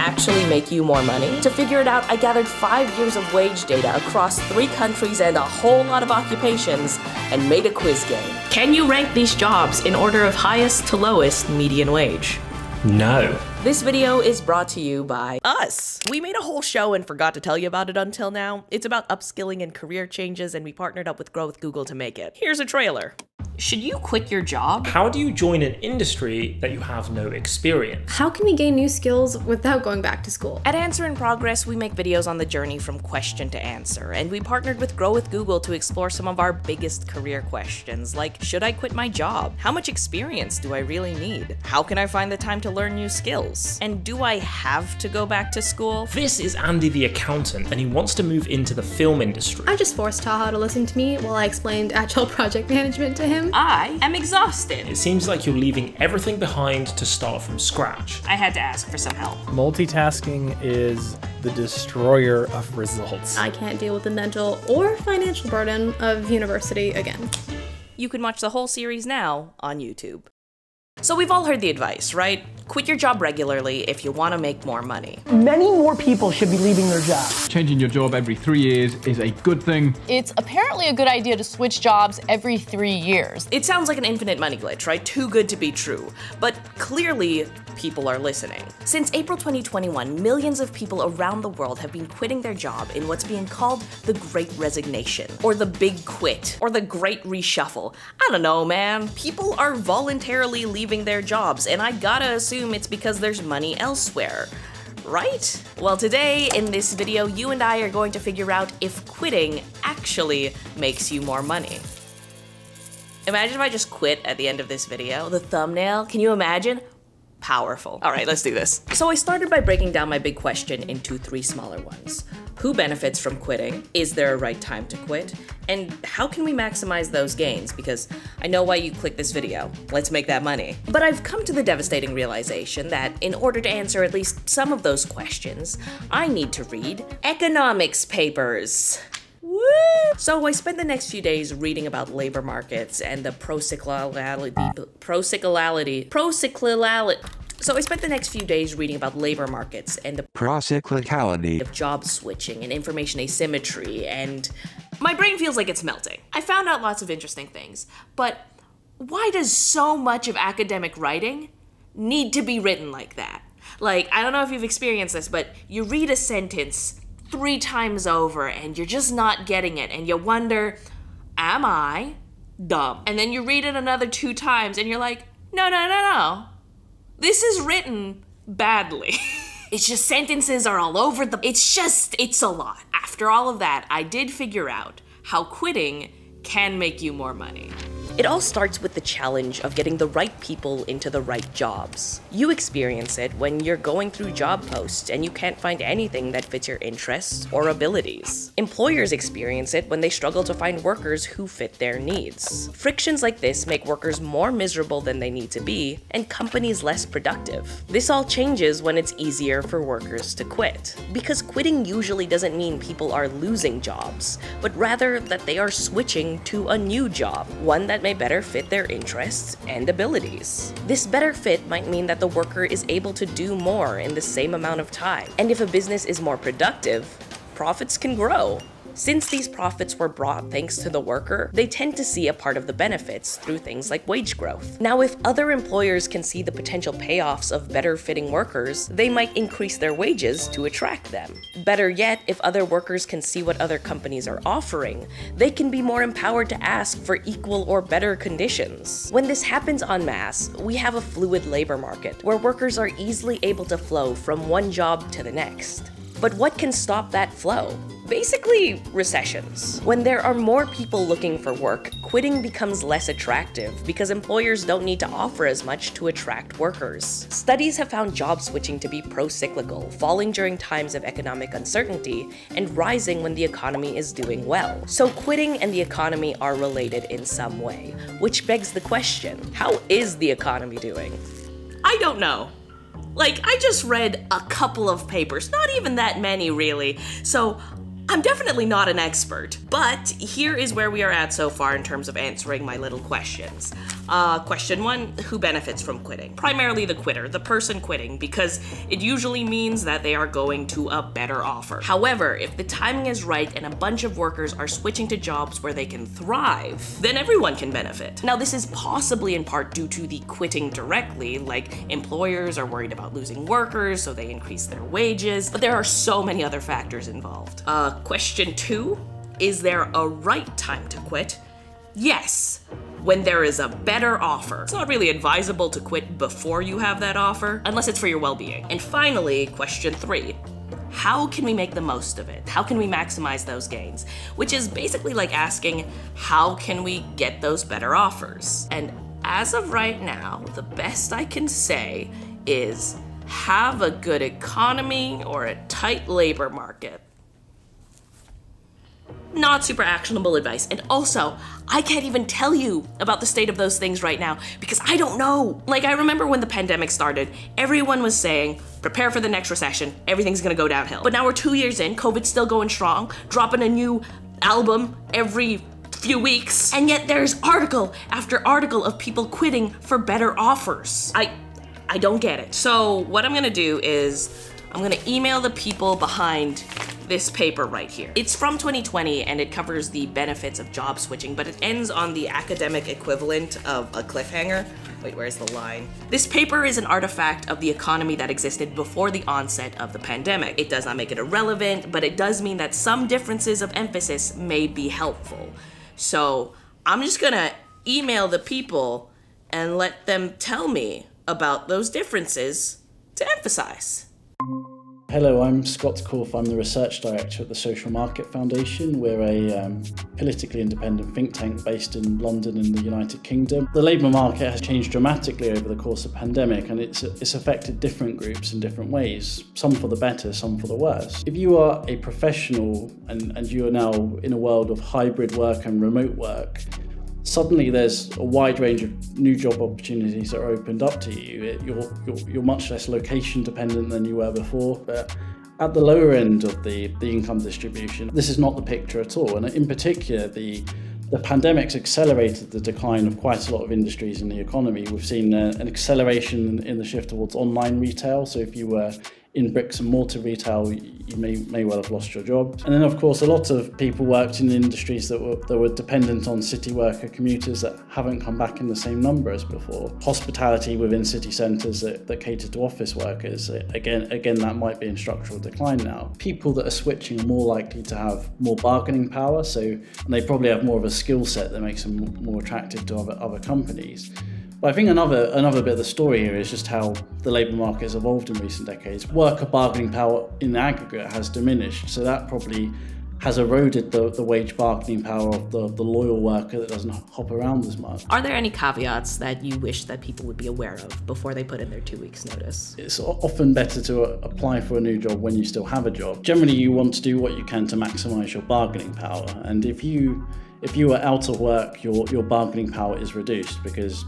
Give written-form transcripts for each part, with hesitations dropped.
actually make you more money? To figure it out, I gathered 5 years of wage data across 3 countries and a whole lot of occupations and made a quiz game. Can you rank these jobs in order of highest to lowest median wage? No. This video is brought to you by us. We made a whole show and forgot to tell you about it until now. It's about upskilling and career changes, and we partnered up with Grow with Google to make it. Here's a trailer. Should you quit your job? How do you join an industry that you have no experience? How can we gain new skills without going back to school? At Answer in Progress, we make videos on the journey from question to answer, and we partnered with Grow with Google to explore some of our biggest career questions, like, should I quit my job? How much experience do I really need? How can I find the time to learn new skills? And do I have to go back to school? This is Andy the accountant, and he wants to move into the film industry. I just forced Taha to listen to me while I explained agile project management to him. I am exhausted. It seems like you're leaving everything behind to start from scratch. I had to ask for some help. Multitasking is the destroyer of results. I can't deal with the mental or financial burden of university again. You can watch the whole series now on YouTube. So we've all heard the advice, right? Quit your job regularly if you want to make more money. Many more people should be leaving their jobs. Changing your job every 3 years is a good thing. It's apparently a good idea to switch jobs every 3 years. It sounds like an infinite money glitch, right? Too good to be true. But clearly, people are listening. Since April 2021, millions of people around the world have been quitting their job in what's being called the Great Resignation, or the Big Quit, or the Great Reshuffle. I don't know, man. People are voluntarily leaving their jobs, and I gotta assume it's because there's money elsewhere. Right? Well, today in this video, you and I are going to figure out if quitting actually makes you more money. Imagine if I just quit at the end of this video. The thumbnail, can you imagine? Powerful. All right, let's do this. So I started by breaking down my big question into 3 smaller ones. Who benefits from quitting? Is there a right time to quit? And how can we maximize those gains? Because I know why you clicked this video. Let's make that money. But I've come to the devastating realization that in order to answer at least some of those questions, I need to read economics papers. Woo! So I spent the next few days reading about labor markets and the procyclicality. So I spent the next few days reading about labor markets and the procyclicality of job switching and information asymmetry, and my brain feels like it's melting. I found out lots of interesting things, but why does so much of academic writing need to be written like that? Like, I don't know if you've experienced this, but you read a sentence 3 times over and you're just not getting it, and you wonder, am I dumb? And then you read it another 2 times and you're like, no. This is written badly. It's just sentences are all over the... It's a lot. After all of that, I did figure out how quitting can make you more money. It all starts with the challenge of getting the right people into the right jobs. You experience it when you're going through job posts and you can't find anything that fits your interests or abilities. Employers experience it when they struggle to find workers who fit their needs. Frictions like this make workers more miserable than they need to be, and companies less productive. This all changes when it's easier for workers to quit. Because quitting usually doesn't mean people are losing jobs, but rather that they are switching to a new job, one that may better fit their interests and abilities. This better fit might mean that the worker is able to do more in the same amount of time. And if a business is more productive, profits can grow. Since these profits were brought thanks to the worker, they tend to see a part of the benefits through things like wage growth. Now, if other employers can see the potential payoffs of better fitting workers, they might increase their wages to attract them. Better yet, if other workers can see what other companies are offering, they can be more empowered to ask for equal or better conditions. When this happens en masse, we have a fluid labor market where workers are easily able to flow from one job to the next. But what can stop that flow? Basically, recessions. When there are more people looking for work, quitting becomes less attractive because employers don't need to offer as much to attract workers. Studies have found job switching to be pro-cyclical, falling during times of economic uncertainty and rising when the economy is doing well. So quitting and the economy are related in some way, which begs the question, how is the economy doing? I don't know. Like, I just read a couple of papers, not even that many really, so I'm definitely not an expert, but here is where we are at so far in terms of answering my little questions. Question 1, who benefits from quitting? Primarily the quitter, the person quitting, because it usually means that they are going to a better offer. However, if the timing is right and a bunch of workers are switching to jobs where they can thrive, then everyone can benefit. Now, this is possibly in part due to the quitting directly, like employers are worried about losing workers, so they increase their wages, but there are so many other factors involved. Question 2, is there a right time to quit? Yes, when there is a better offer. It's not really advisable to quit before you have that offer, unless it's for your well-being. And finally, question 3, how can we make the most of it? How can we maximize those gains? Which is basically like asking, how can we get those better offers? And as of right now, the best I can say is have a good economy or a tight labor market. Not super actionable advice. And also, I can't even tell you about the state of those things right now because I don't know. Like, I remember when the pandemic started, everyone was saying, prepare for the next recession, everything's gonna go downhill. But now we're 2 years in, COVID's still going strong, dropping a new album every few weeks, and yet there's article after article of people quitting for better offers. I don't get it. So what I'm gonna do is, I'm gonna email the people behind this paper right here. It's from 2020 and it covers the benefits of job switching, but it ends on the academic equivalent of a cliffhanger. Wait, where's the line? This paper is an artifact of the economy that existed before the onset of the pandemic. It does not make it irrelevant, but it does mean that some differences of emphasis may be helpful. So I'm just gonna email the people and let them tell me about those differences to emphasize. Hello, I'm Scott Corfe. I'm the Research Director at the Social Market Foundation. We're a politically independent think tank based in London in the United Kingdom. The labour market has changed dramatically over the course of the pandemic, and it's affected different groups in different ways, some for the better, some for the worse. If you are a professional and you are now in a world of hybrid work and remote work, suddenly there's a wide range of new job opportunities that are opened up to you. You're much less location dependent than you were before, but at the lower end of the income distribution, this is not the picture at all. And in particular, the pandemic's accelerated the decline of quite a lot of industries in the economy. We've seen an acceleration in the shift towards online retail. So if you were in bricks and mortar retail, you may well have lost your job. And then of course, a lot of people worked in industries that were dependent on city worker commuters that haven't come back in the same number as before. Hospitality within city centres that cater to office workers, again, that might be in structural decline now. People that are switching are more likely to have more bargaining power, and they probably have more of a skill set that makes them more attractive to other companies. But I think another bit of the story here is just how the labour market has evolved in recent decades. Worker bargaining power in aggregate has diminished, so that probably has eroded the wage bargaining power of the loyal worker that doesn't hop around as much. Are there any caveats that you wish that people would be aware of before they put in their 2 weeks notice? It's often better to apply for a new job when you still have a job. Generally, you want to do what you can to maximise your bargaining power, and if you are out of work, your bargaining power is reduced because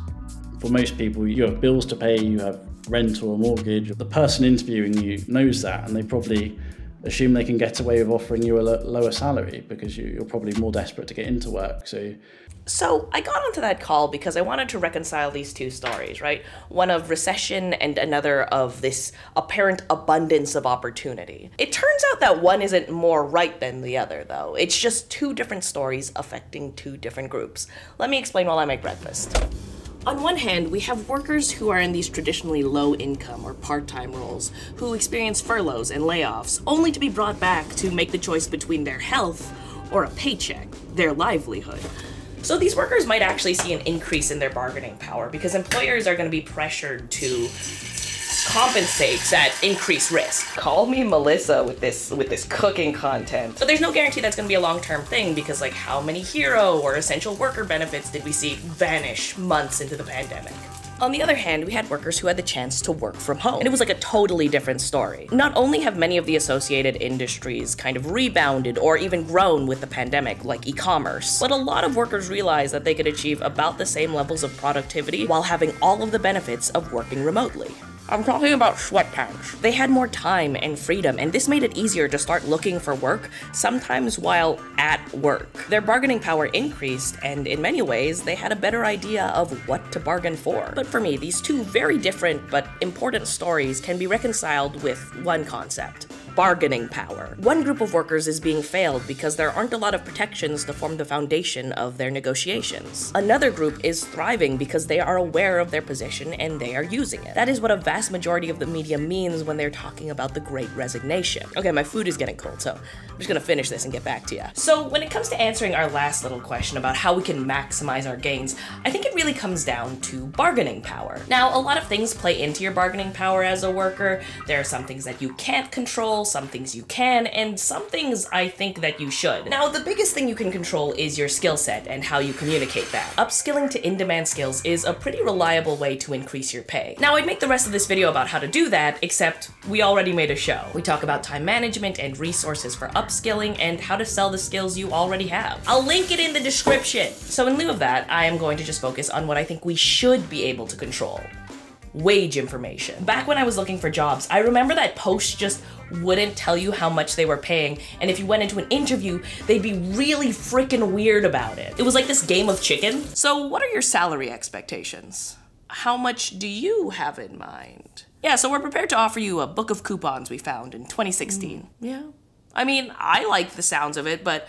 for most people, you have bills to pay, you have rent or a mortgage. The person interviewing you knows that, and they probably assume they can get away with offering you a lower salary because you're probably more desperate to get into work. So I got onto that call because I wanted to reconcile these two stories, right? One of recession and another of this apparent abundance of opportunity. It turns out that one isn't more right than the other, though. It's just two different stories affecting two different groups. Let me explain while I make breakfast. On one hand, we have workers who are in these traditionally low-income or part-time roles who experience furloughs and layoffs, only to be brought back to make the choice between their health or a paycheck, their livelihood. So these workers might actually see an increase in their bargaining power because employers are going to be pressured to compensate that increased risk. Call me Melissa with this cooking content. But there's no guarantee that's gonna be a long-term thing because like how many hero or essential worker benefits did we see vanish months into the pandemic? On the other hand, we had workers who had the chance to work from home, and it was like a totally different story. Not only have many of the associated industries kind of rebounded or even grown with the pandemic, like e-commerce, but a lot of workers realized that they could achieve about the same levels of productivity while having all of the benefits of working remotely. I'm talking about sweatpants. They had more time and freedom, and this made it easier to start looking for work, sometimes while at work. Their bargaining power increased, and in many ways, they had a better idea of what to bargain for. But for me, these two very different but important stories can be reconciled with one concept: bargaining power. One group of workers is being failed because there aren't a lot of protections to form the foundation of their negotiations. Another group is thriving because they are aware of their position and they are using it. That is what a vast majority of the media means when they're talking about the Great Resignation. Okay, my food is getting cold, so I'm just gonna finish this and get back to you. So when it comes to answering our last little question about how we can maximize our gains, I think it really comes down to bargaining power. Now, a lot of things play into your bargaining power as a worker. There are some things that you can't control, some things you can, and some things I think that you should. Now, the biggest thing you can control is your skill set and how you communicate that. Upskilling to in-demand skills is a pretty reliable way to increase your pay. Now, I'd make the rest of this video about how to do that, except we already made a show. We talk about time management and resources for upskilling and how to sell the skills you already have. I'll link it in the description. So in lieu of that, I am going to just focus on what I think we should be able to control: wage information. Back when I was looking for jobs, I remember that posts just wouldn't tell you how much they were paying, and if you went into an interview, they'd be really freaking weird about it. It was like this game of chicken. So what are your salary expectations? How much do you have in mind? Yeah, so we're prepared to offer you a book of coupons we found in 2016. Yeah. I mean, I like the sounds of it, but,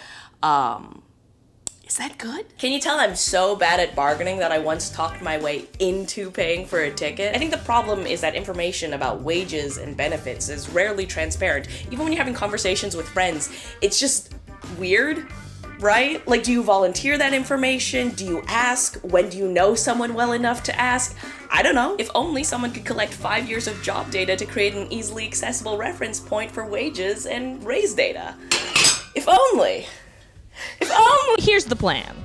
is that good? Can you tell I'm so bad at bargaining that I once talked my way into paying for a ticket? I think the problem is that information about wages and benefits is rarely transparent. Even when you're having conversations with friends, it's just weird, right? Like, do you volunteer that information? Do you ask? When do you know someone well enough to ask? I don't know. If only someone could collect 5 years of job data to create an easily accessible reference point for wages and raise data. If only. If only. Here's the plan.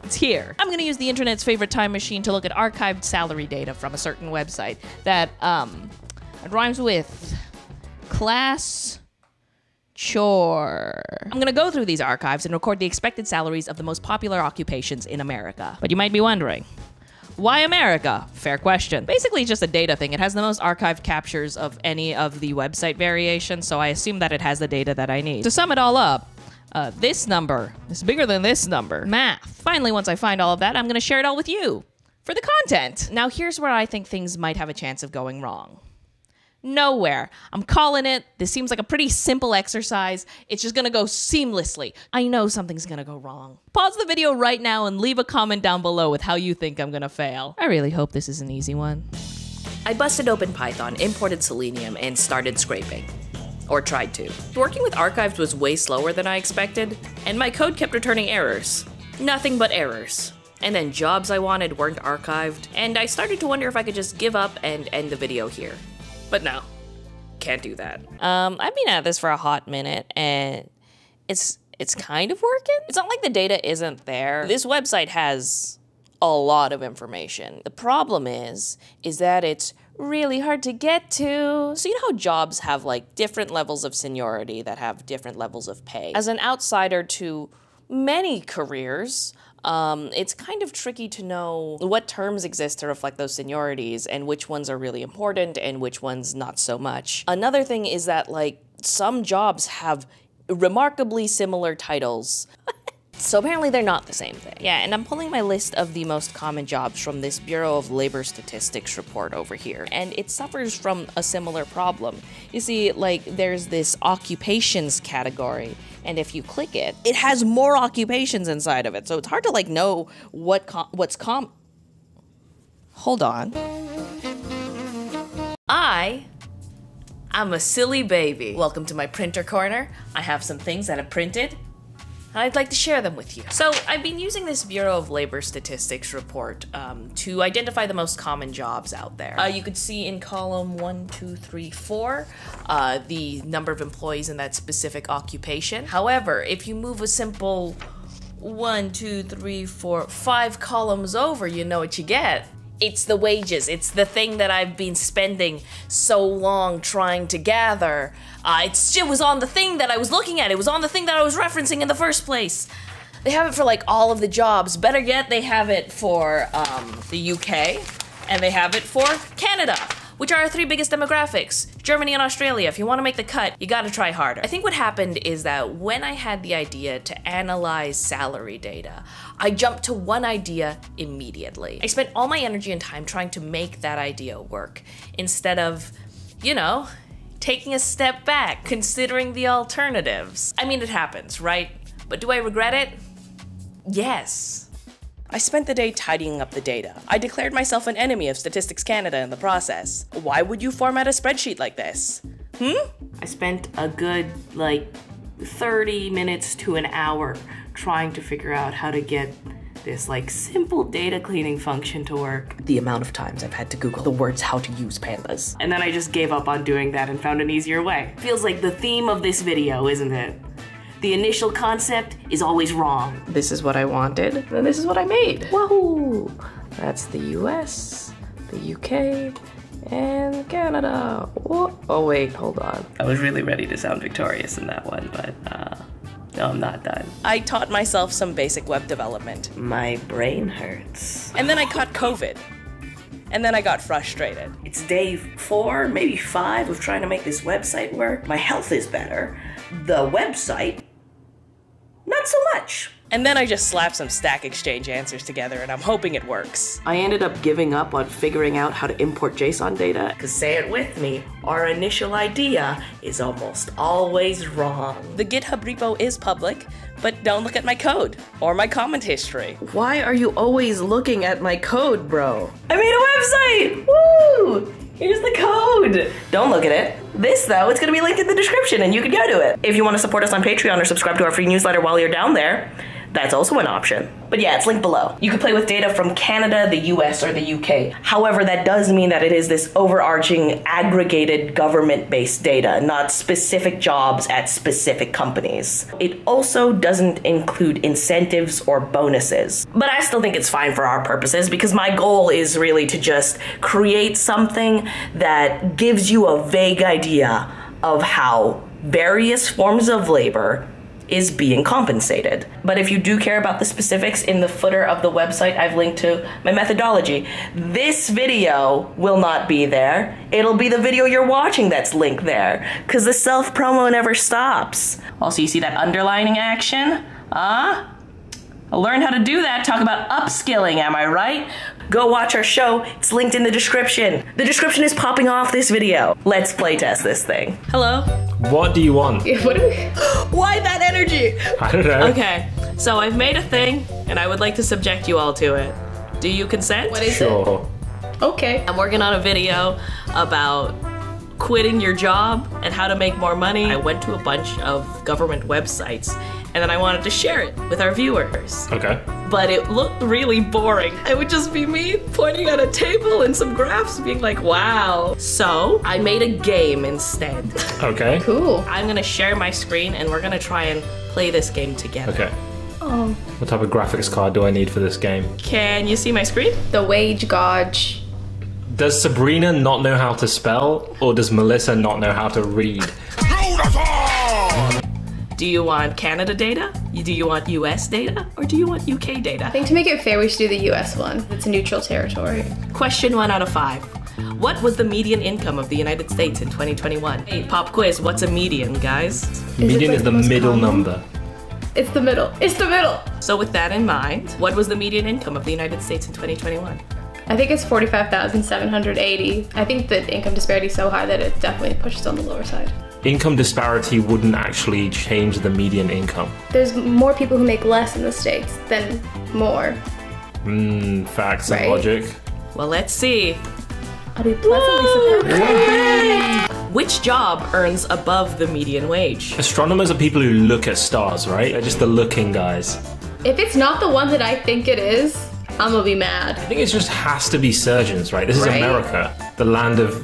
It's here. I'm gonna use the internet's favorite time machine to look at archived salary data from a certain website that, it rhymes with class chore. I'm gonna go through these archives and record the expected salaries of the most popular occupations in America. But you might be wondering, why America? Fair question. Basically, it's just a data thing. It has the most archived captures of any of the website variations, so I assume that it has the data that I need. To sum it all up, this number is bigger than this number. Math. Finally, once I find all of that, I'm gonna share it all with you for the content. Now, here's where I think things might have a chance of going wrong. Nowhere. I'm calling it. This seems like a pretty simple exercise. It's just gonna go seamlessly. I know something's gonna go wrong. Pause the video right now and leave a comment down below with how you think I'm gonna fail. I really hope this is an easy one. I busted open Python, imported Selenium, and started scraping. Or tried to. Working with archives was way slower than I expected, and my code kept returning errors. Nothing but errors. And then jobs I wanted weren't archived, and I started to wonder if I could just give up and end the video here. But no, can't do that. I've been at this for a hot minute, and it's kind of working. It's not like the data isn't there. This website has a lot of information. The problem is that it's really hard to get to. So you know how jobs have like different levels of seniority that have different levels of pay? As an outsider to many careers, it's kind of tricky to know what terms exist to reflect those seniorities and which ones are really important and which ones not so much. Another thing is that like some jobs have remarkably similar titles. So apparently they're not the same thing. Yeah, and I'm pulling my list of the most common jobs from this Bureau of Labor Statistics report over here, and it suffers from a similar problem. You see, like, there's this occupations category, and if you click it, it has more occupations inside of it, so it's hard to, like, know what's Hold on. I'm a silly baby. Welcome to my printer corner. I have some things that I printed. I'd like to share them with you. So I've been using this Bureau of Labor Statistics report to identify the most common jobs out there. You could see in column 1, 2, 3, 4, the number of employees in that specific occupation. However, if you move a simple 1, 2, 3, 4, 5 columns over, you know what you get. It's the wages. It's the thing that I've been spending so long trying to gather. It was on the thing that I was looking at. It was on the thing that I was referencing in the first place. They have it for like all of the jobs. Better yet, they have it for the UK, and they have it for Canada. which are our 3 biggest demographics, Germany and Australia. If you want to make the cut, you gotta try harder. I think what happened is that when I had the idea to analyze salary data, I jumped to one idea immediately. I spent all my energy and time trying to make that idea work, instead of, you know, taking a step back, considering the alternatives. I mean, it happens, right? But do I regret it? Yes. I spent the day tidying up the data. I declared myself an enemy of Statistics Canada in the process. Why would you format a spreadsheet like this? I spent a good, 30 minutes to an hour trying to figure out how to get this simple data cleaning function to work. The amount of times I've had to Google the words how to use pandas. And then I just gave up on doing that and found an easier way. Feels like the theme of this video, isn't it? The initial concept is always wrong. This is what I wanted, and this is what I made. Wahoo! That's the US, the UK, and Canada. Whoa. Oh wait, hold on. I was really ready to sound victorious in that one, but no, I'm not done. I taught myself some basic web development. My brain hurts. And then I caught COVID. And then I got frustrated. It's day 4, maybe 5 of trying to make this website work. My health is better. The website, not so much. And then I just slapped some Stack Exchange answers together and I'm hoping it works. I ended up giving up on figuring out how to import JSON data, because say it with me, our initial idea is almost always wrong. The GitHub repo is public, but don't look at my code or my comment history. Why are you always looking at my code, bro? I made a website! Woo! Here's the code. Don't look at it. This, though, it's gonna be linked in the description and you can go to it. If you want to support us on Patreon or subscribe to our free newsletter while you're down there, that's also an option. But yeah, it's linked below. You can play with data from Canada, the US, or the UK. However, that does mean that it is this overarching, aggregated, government-based data, not specific jobs at specific companies. It also doesn't include incentives or bonuses. But I still think it's fine for our purposes, because my goal is really to just create something that gives you a vague idea of how various forms of labor is being compensated. But if you do care about the specifics, in the footer of the website, I've linked to my methodology. This video will not be there. It'll be the video you're watching that's linked there, because the self-promo never stops. Also, you see that underlining action? I'll learn how to do that. Talk about upskilling, am I right? Go watch our show. It's linked in the description. The description is popping off this video. Let's playtest this thing. Hello? What do you want? What do we... Why that energy? I don't know. Okay, so I've made a thing, and I would like to subject you all to it. Do you consent? What is Sure. it? Okay. I'm working on a video about quitting your job and how to make more money. I went to a bunch of government websites, and then I wanted to share it with our viewers. Okay. But it looked really boring. It would just be me pointing at a table and some graphs being like, wow. So I made a game instead. Okay. Cool. I'm gonna share my screen and we're gonna try and play this game together. Okay. Oh. What type of graphics card do I need for this game? Can you see my screen? The wage gauge. Does Sabrina not know how to spell, or does Melissa not know how to read? Do you want Canada data? Do you want US data? Or do you want UK data? I think to make it fair, we should do the US one. It's a neutral territory. Question 1 out of 5. What was the median income of the United States in 2021? Hey, pop quiz, what's a median, guys? Median like is the most middle common? number. It's the middle. It's the middle. So with that in mind, what was the median income of the United States in 2021? I think it's 45,780. I think the income disparity is so high that it definitely pushes on the lower side. Income disparity wouldn't actually change the median income. There's more people who make less in the States than more. Facts Right. and logic. Well, let's see. I'll be pleasantly surprised. Which job earns above the median wage? Astronomers are people who look at stars, right? They're just the looking guys. If it's not the one that I think it is, I'm gonna be mad. I think it just has to be surgeons, right? This is Right. America, the land of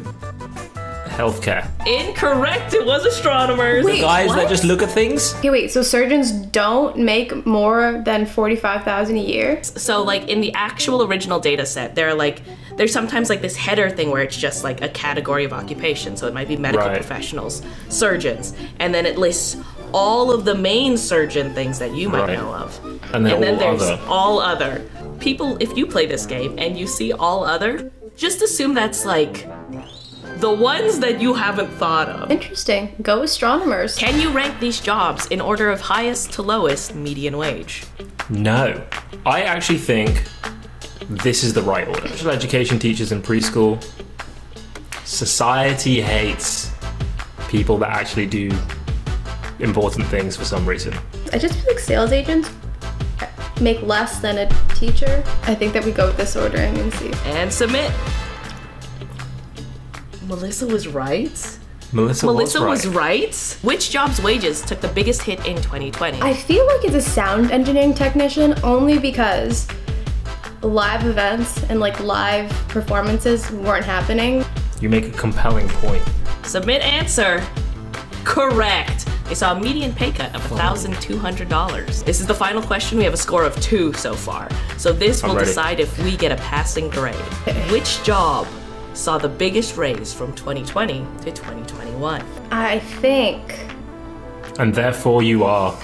healthcare. Incorrect, it was astronomers. Wait, Guys what? that just look at things? Okay, wait, so surgeons don't make more than 45,000 a year? So like in the actual original data set, there's sometimes like this header thing where it's just like a category of occupation. So it might be medical Right. professionals, surgeons, and then it lists all of the main surgeon things that you might Right. know of. And then all there's other. all other. People, if you play this game and you see all other, just assume that's like The ones that you haven't thought of. Interesting. Go astronomers. Can you rank these jobs in order of highest to lowest median wage? No. I actually think this is the right order. Special education teachers in preschool. Society hates people that actually do important things for some reason. I just feel like sales agents make less than a teacher. I think that we go with this ordering and see. And submit. Melissa was right. Melissa was right. Which job's wages took the biggest hit in 2020? I feel like it's a sound engineering technician only because live events and like live performances weren't happening. You make a compelling point. Submit answer. Correct. They saw a median pay cut of $1,200. This is the final question. We have a score of 2 so far. So this will decide if we get a passing grade. Which job saw the biggest raise from 2020 to 2021? I think. And therefore you are.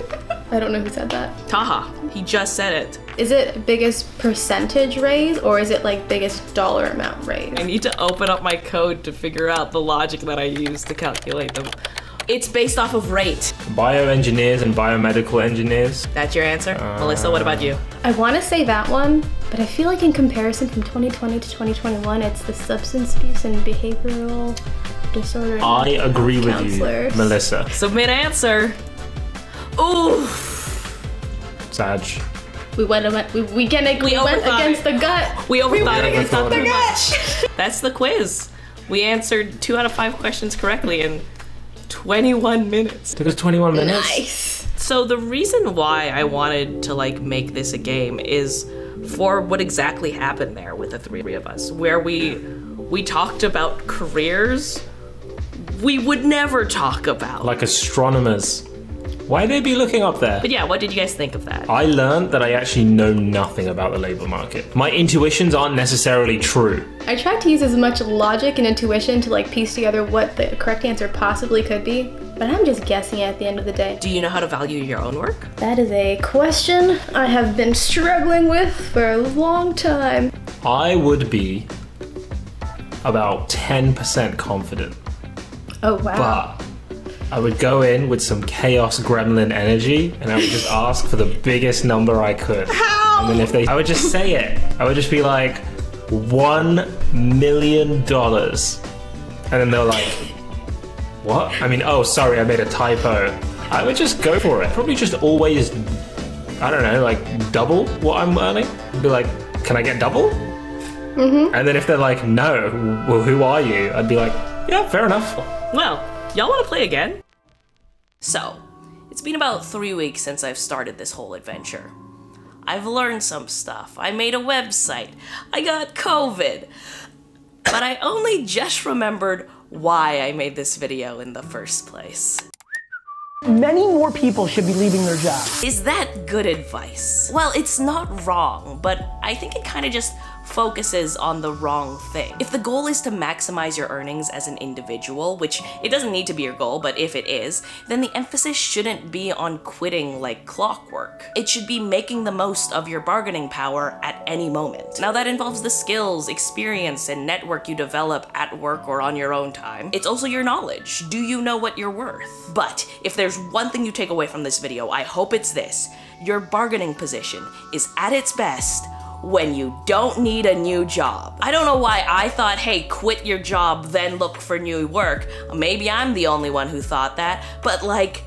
I don't know who said that. Taha. He just said it. Is it biggest percentage raise or is it like biggest dollar amount raise? I need to open up my code to figure out the logic that I use to calculate them. It's based off of rate. Bioengineers and biomedical engineers. That's your answer? Melissa, what about you? I want to say that one, but I feel like in comparison from 2020 to 2021, it's the substance abuse and behavioral disorder. I agree with you, Melissa. Submit answer. Ooh. Sag. We went against the gut. We overthought it. It's not overthought too it. much. That's the quiz. We answered 2 out of 5 questions correctly in 21 minutes. Took us 21 minutes? Nice. So the reason why I wanted to like make this a game is for what exactly happened there with the 3 of us, where we talked about careers we would never talk about. Like astronomers. Why'd they be looking up there? But yeah, what did you guys think of that? I learned that I actually know nothing about the labor market. My intuitions aren't necessarily true. I tried to use as much logic and intuition to like piece together what the correct answer possibly could be, but I'm just guessing at the end of the day. Do you know how to value your own work? That is a question I have been struggling with for a long time. I would be about 10% confident. Oh wow. But I would go in with some chaos gremlin energy and I would just ask for the biggest number I could. How? And then I would just say it. I would just be like, $1 million. And then they're like, what? I mean, oh, sorry, I made a typo. I would just go for it. Probably just always, I don't know, like double what I'm earning. Be like, can I get double? Mm-hmm. And then if they're like, no, well, who are you? I'd be like, yeah, fair enough. Well, y'all want to play again? So, it's been about 3 weeks since I've started this whole adventure. I've learned some stuff. I made a website. I got COVID. But I only just remembered why I made this video in the first place. Many more people should be leaving their jobs. Is that good advice? Well, it's not wrong, but I think it kind of just focuses on the wrong thing. If the goal is to maximize your earnings as an individual, which it doesn't need to be your goal, but if it is, then the emphasis shouldn't be on quitting like clockwork. It should be making the most of your bargaining power at any moment. Now that involves the skills, experience, and network you develop at work or on your own time. It's also your knowledge. Do you know what you're worth? But if there's one thing you take away from this video, I hope it's this. Your bargaining position is at its best when you don't need a new job. I don't know why I thought, hey, quit your job, then look for new work. Maybe I'm the only one who thought that, but like,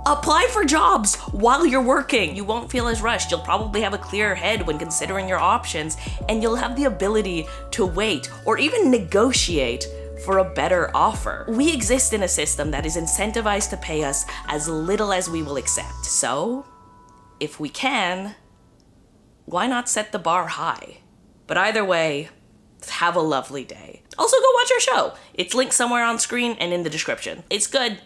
apply for jobs while you're working. You won't feel as rushed. You'll probably have a clearer head when considering your options, and you'll have the ability to wait or even negotiate for a better offer. We exist in a system that is incentivized to pay us as little as we will accept. So, if we can, why not set the bar high? But either way, have a lovely day. Also, go watch our show. It's linked somewhere on screen and in the description. It's good.